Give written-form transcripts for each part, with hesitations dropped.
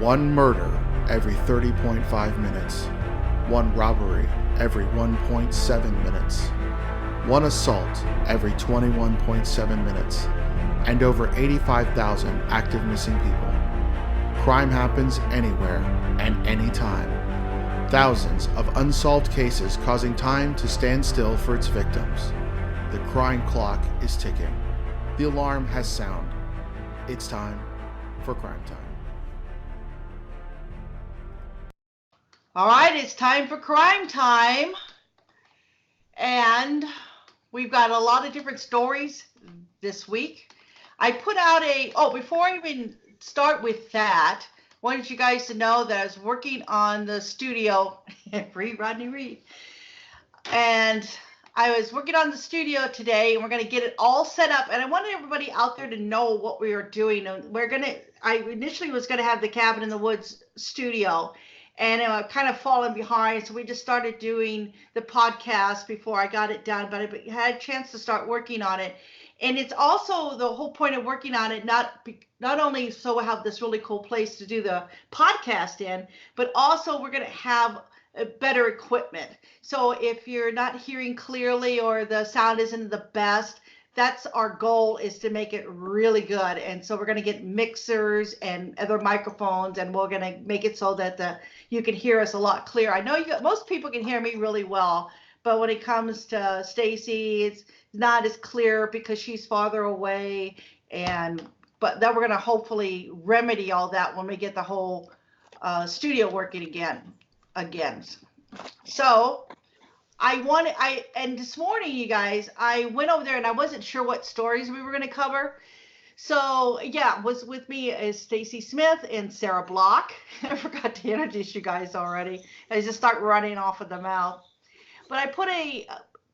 One murder every 30.5 minutes. One robbery every 1.7 minutes. One assault every 21.7 minutes. And over 85,000 active missing people. Crime happens anywhere and anytime. Thousands of unsolved cases causing time to stand still for its victims. The crime clock is ticking. The alarm has sounded. It's time for Crime Time. All right, it's time for Crime Time. And we've got a lot of different stories this week. I put out before I even start with that, wanted you guys to know that I was working on the studio, free Rodney Reed, and I was working on the studio today, and we're going to get it all set up, and I wanted everybody out there to know what we are doing. And I initially was going to have the Cabin in the Woods studio, and I'm kind of falling behind, so we just started doing the podcast before I got it done, but I had a chance to start working on it. And it's also the whole point of working on it, not only so we'll have this really cool place to do the podcast in, but also we're going to have better equipment. So if you're not hearing clearly or the sound isn't the best, that's our goal, is to make it really good. And so we're going to get mixers and other microphones, and we're going to make it so that you can hear us a lot clearer. I know most people can hear me really well, but when it comes to Stacy, it's not as clear because she's farther away. But then we're going to hopefully remedy all that when we get the whole studio working again. So and this morning, you guys, I went over there and I wasn't sure what stories we were going to cover. So yeah, was with me is Stacy Smith and Sarah Block. I forgot to introduce you guys already. I just start running off of the mouth. But I put a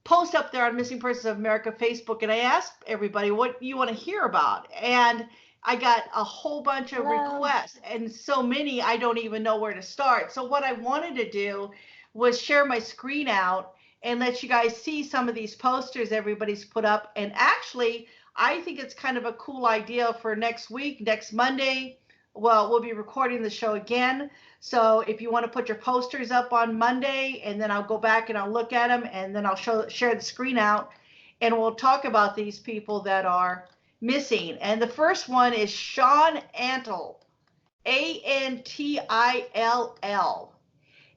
post up there on Missing Persons of America Facebook, and I asked everybody what you want to hear about. And I got a whole bunch of requests, and so many I don't even know where to start. So what I wanted to do was share my screen out and let you guys see some of these posters everybody's put up. And actually, I think it's kind of a cool idea for next week, next Monday. Well, we'll be recording the show again. So if you want to put your posters up on Monday, and then I'll go back and I'll look at them, and then I'll share the screen out, and we'll talk about these people that are missing. And the first one is Sean Antill, Antill.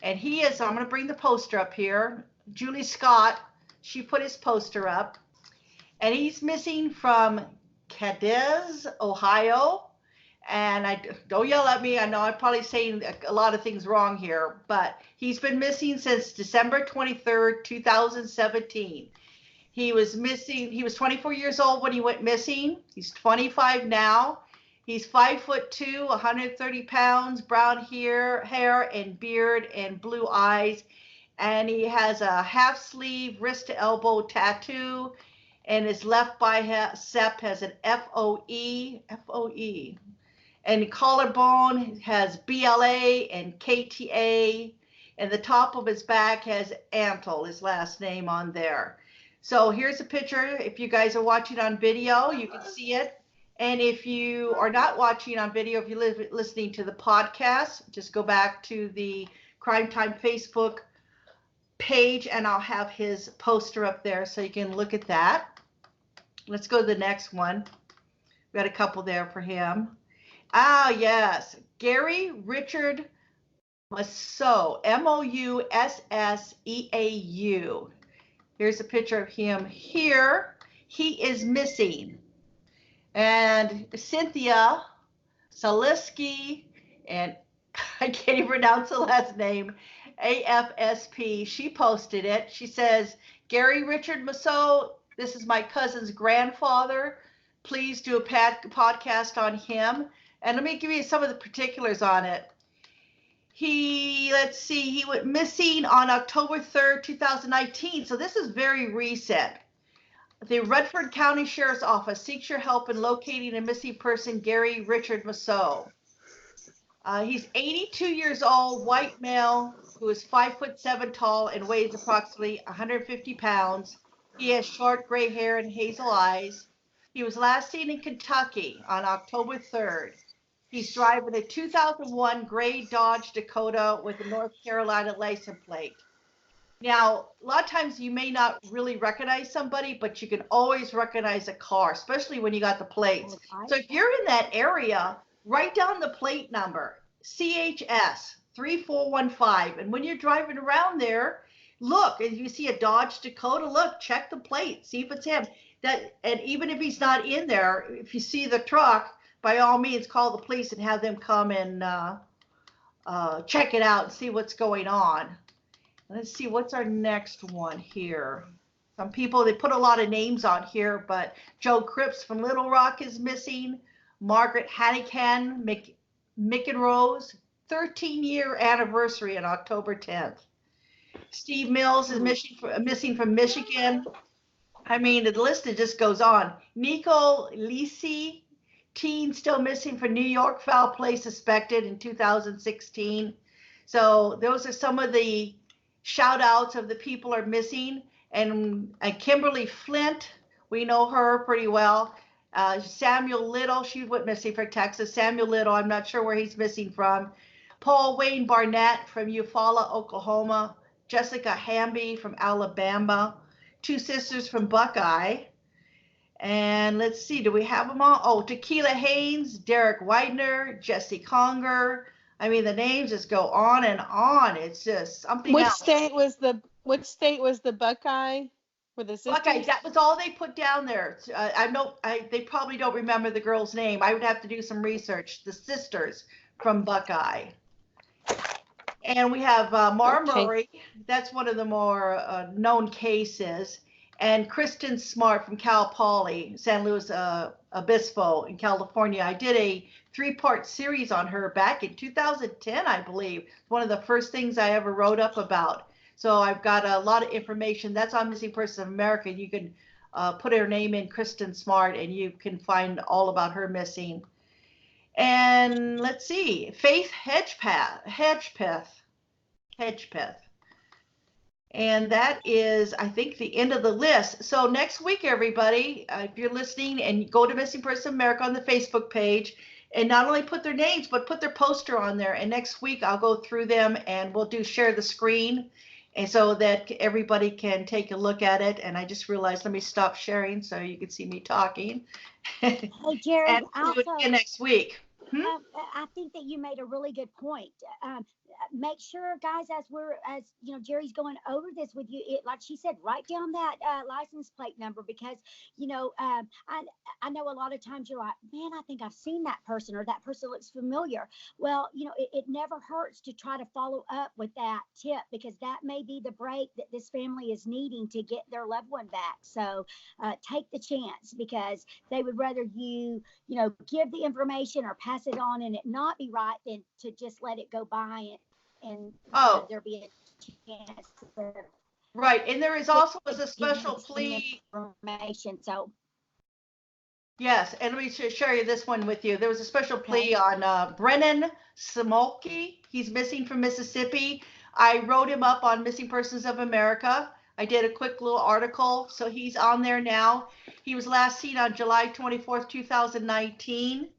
And he is, I'm going to bring the poster up here. Julie Scott, she put his poster up. And he's missing from Cadiz, Ohio. And don't yell at me. I know I'm probably saying a lot of things wrong here, but he's been missing since December 23rd, 2017. He was missing. He was 24 years old when he went missing. He's 25 now. He's 5'2", 130 pounds, brown hair and beard and blue eyes. And he has a half sleeve wrist to elbow tattoo. And his left bicep has an FOE. And collarbone has BLA and KTA. And the top of his back has Antill, his last name, on there. So here's a picture. If you guys are watching on video, you can see it. And if you are not watching on video, if you're listening to the podcast, just go back to the Crime Time Facebook page, and I'll have his poster up there so you can look at that. Let's go to the next one. We got a couple there for him. Ah, yes. Gary Richard Mousseau, Mousseau. Here's a picture of him here. He is missing. And Cynthia Saliski, and I can't even pronounce the last name, AFSP, she posted it. She says, Gary Richard Mousseau, this is my cousin's grandfather. Please do a podcast on him. And let me give you some of the particulars on it. He went missing on October 3rd, 2019. So this is very recent. The Redford County Sheriff's Office seeks your help in locating a missing person, Gary Richard Mousseau. He's 82 years old, white male, who is 5'7" tall and weighs approximately 150 pounds. He has short gray hair and hazel eyes. He was last seen in Kentucky on October 3rd. He's driving a 2001 gray Dodge Dakota with a North Carolina license plate. Now, a lot of times you may not really recognize somebody, but you can always recognize a car, especially when you got the plates. So if you're in that area, write down the plate number, CHS 3415. And when you're driving around there, look, and you see a Dodge Dakota, look, check the plate, see if it's him. And even if he's not in there, if you see the truck, by all means, call the police and have them come and check it out and see what's going on. Let's see, what's our next one here? Some people, they put a lot of names on here, but Joe Cripps from Little Rock is missing. Margaret Hannican, Mick and Rose, 13-year anniversary on October 10th. Steve Mills is missing from Michigan. I mean, the list just goes on. Nico Lisi, teen still missing from New York, foul play suspected in 2016. So those are some of the shout outs of the people are missing. And Kimberly Flint, we know her pretty well. Samuel Little, she went missing from Texas. Samuel Little, I'm not sure where he's missing from. Paul Wayne Barnett from Eufaula, Oklahoma. Jessica Hamby from Alabama. Two sisters from Buckeye. And let's see, do we have them all? Oh, Tequila Haynes, Derek Widener, Jesse Conger. I mean, the names just go on and on. It's just something Which else. state was the Buckeye? For the sisters? Buckeye, that was all they put down there. They probably don't remember the girl's name. I would have to do some research. The sisters from Buckeye. And we have Mara Murray. That's one of the more known cases. And Kristen Smart from Cal Poly, San Luis Obispo in California. I did a 3-part series on her back in 2010, I believe. One of the first things I ever wrote up about. So I've got a lot of information. That's on Missing Persons of America. You can put her name in, Kristen Smart, and you can find all about her missing. And let's see, Faith Hedgepeth. And that is, I think, the end of the list. So next week, everybody, if you're listening, and go to Missing Persons of America on the Facebook page, and not only put their names, but put their poster on there. And next week, I'll go through them, and we'll do share the screen, and so that everybody can take a look at it. And I just realized, let me stop sharing so you can see me talking. Hey, Jerry, And we'll do it again next week. I think that you made a really good point. Make sure, guys, as you know, Jerry's going over this with you, like she said, write down that license plate number, because, you know, I know a lot of times you're like, man, I think I've seen that person, or that person looks familiar. Well, you know, it never hurts to try to follow up with that tip, because that may be the break that this family is needing to get their loved one back. So take the chance, because they would rather you know, give the information or pass it on and it not be right than to just let it go by and there be a chance of Right, and there is also a special plea. Information. So Yes, and let me share you this one with you. There was a special plea on Brennan Smolke. He's missing from Mississippi. I wrote him up on Missing Persons of America. I did a quick little article, so he's on there now. He was last seen on July 24th, 2019.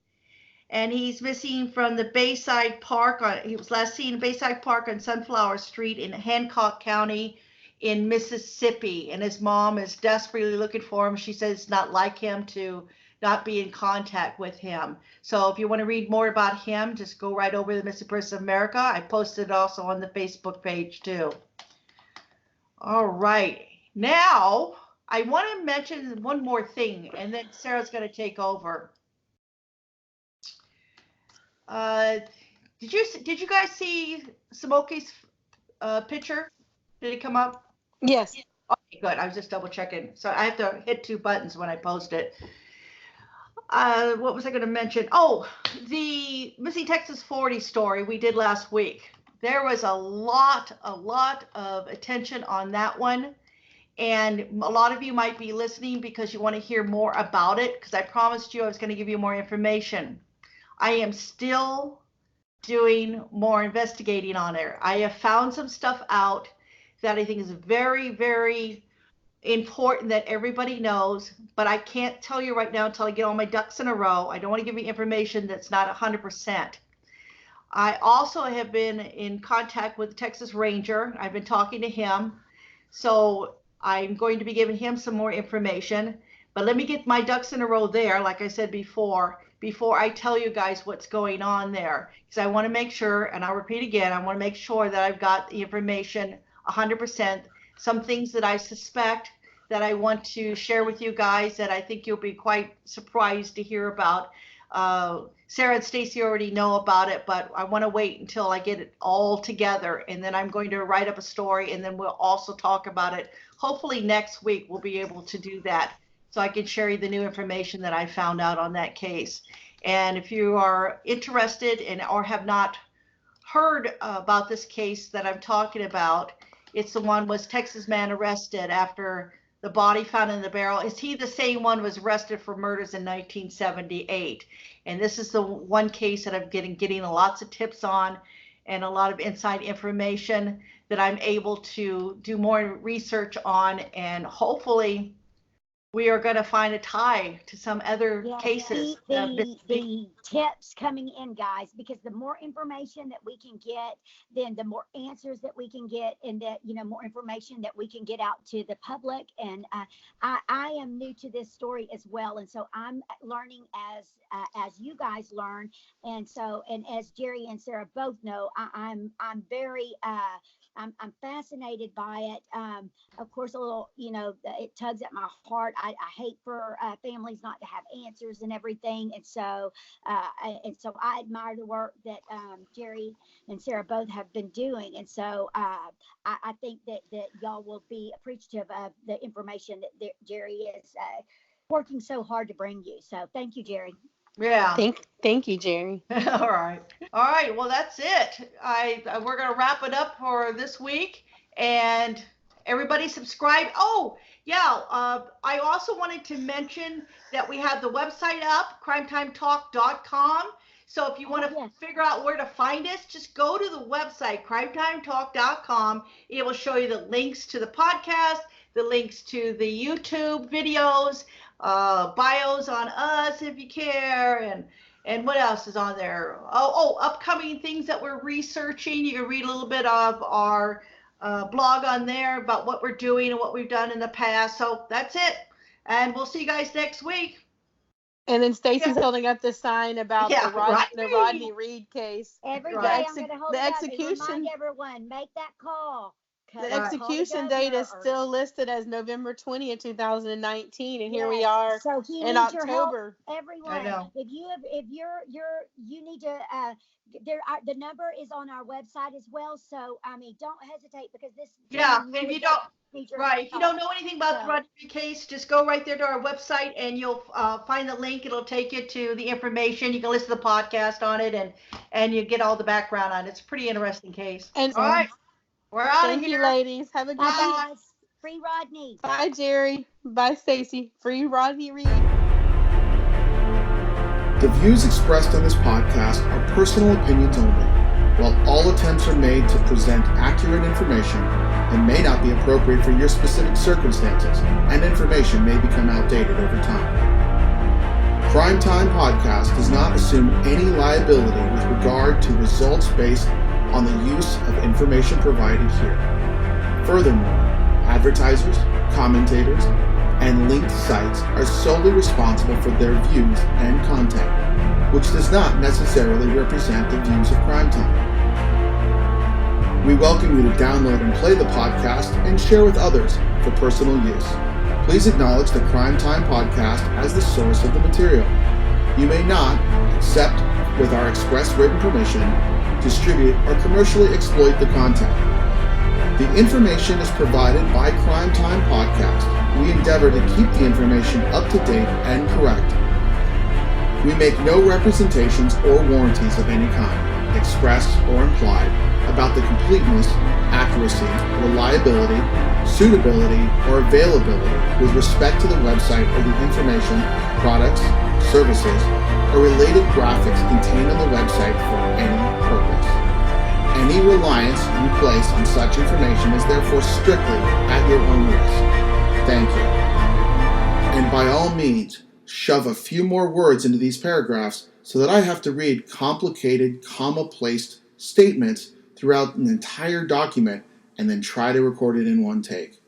And he's missing from the Bayside Park. He was last seen in Bayside Park on Sunflower Street in Hancock County in Mississippi. And his mom is desperately looking for him. She says it's not like him to not be in contact with him. So if you want to read more about him, just go right over to the Missing Persons of America. I posted it also on the Facebook page too. All right. Now, I want to mention one more thing, and then Sarah's going to take over. Did you guys see Smokey's picture? Did it come up? Yes. Okay, good. I was just double checking. So I have to hit 2 buttons when I post it. What was I going to mention? Oh, the Missing Texas 40 story we did last week. There was a lot of attention on that one. And a lot of you might be listening because you want to hear more about it, because I promised you I was going to give you more information. I am still doing more investigating on it. I have found some stuff out that I think is very, very important that everybody knows, but I can't tell you right now until I get all my ducks in a row. I don't want to give you information that's not 100%. I also have been in contact with the Texas Ranger. I've been talking to him. So I'm going to be giving him some more information. But let me get my ducks in a row there, like I said before I tell you guys what's going on there. Because I want to make sure, and I'll repeat again, I want to make sure that I've got the information 100%. Some things that I suspect that I want to share with you guys that I think you'll be quite surprised to hear about. Sarah and Stacy already know about it, but I want to wait until I get it all together, and then I'm going to write up a story, and then we'll also talk about it. Hopefully next week we'll be able to do that, so I can share you the new information that I found out on that case. And if you are interested or have not heard about this case that I'm talking about, it's the one was Texas man arrested after the body found in the barrel. Is he the same one who was arrested for murders in 1978? And this is the one case that I'm getting lots of tips on and a lot of inside information that I'm able to do more research on, and hopefully we are going to find a tie to some other cases. The tips coming in, guys, because the more information that we can get, then the more answers that we can get, and that, more information that we can get out to the public. And I am new to this story as well, and so I'm learning as you guys learn. And so, and as Jerry and Sarah both know, I'm very I'm fascinated by it. Of course, a little, it tugs at my heart. I hate for families not to have answers and everything. And so I admire the work that Jerry and Sarah both have been doing. And so I think that y'all will be appreciative of the information that Jerry is working so hard to bring you. So thank you, Jerry. Yeah. Thank you, Jerry. All right. Well, that's it. We're gonna wrap it up for this week, and everybody subscribe. Oh, yeah. I also wanted to mention that we have the website up, crimetimetalk.com. So if you want to figure out where to find us, just go to the website, crimetimetalk.com. It will show you the links to the podcast, the links to the YouTube videos, bios on us if you care, and what else is on there? Upcoming things that we're researching. You can read a little bit of our blog on there about what we're doing and what we've done in the past. So that's it, and we'll see you guys next week. And then Stacy's holding up the sign about the Rodney Reed case. Every day I'm going to hold it up and remind everyone, make that call. The execution date is still listed as November 20th, 2019, and here we are in October. Everyone, I know. If you need to, the number is on our website as well. So don't hesitate, because this. Yeah, if you don't. Right. If you don't know anything about the Rodney case, just go right there to our website and you'll find the link. It'll take you to the information. You can listen to the podcast on it, and you get all the background on it. It's a pretty interesting case. And all right. We're out of here. Thank you, ladies. Have a good night. Free Rodney. Bye, Jerry. Bye, Stacy. Free Rodney Reed. The views expressed on this podcast are personal opinions only. While all attempts are made to present accurate information, it may not be appropriate for your specific circumstances, and information may become outdated over time. Crime Time Podcast does not assume any liability with regard to results based on the use of information provided here. Furthermore, advertisers, commentators, and linked sites are solely responsible for their views and content, which does not necessarily represent the views of Crime Time. We welcome you to download and play the podcast and share with others for personal use. Please acknowledge the Crime Time Podcast as the source of the material. You may not, except with our express written permission, distribute or commercially exploit the content. The information is provided by Crime Time Podcast. We endeavor to keep the information up to date and correct. We make no representations or warranties of any kind, express or implied, about the completeness, accuracy, reliability, suitability, or availability with respect to the website or the information, products, services, or related graphics contained on the website for any purpose. Any reliance you place on such information is therefore strictly at your own risk. Thank you. And by all means, shove a few more words into these paragraphs so that I have to read complicated, comma-placed statements throughout an entire document and then try to record it in one take.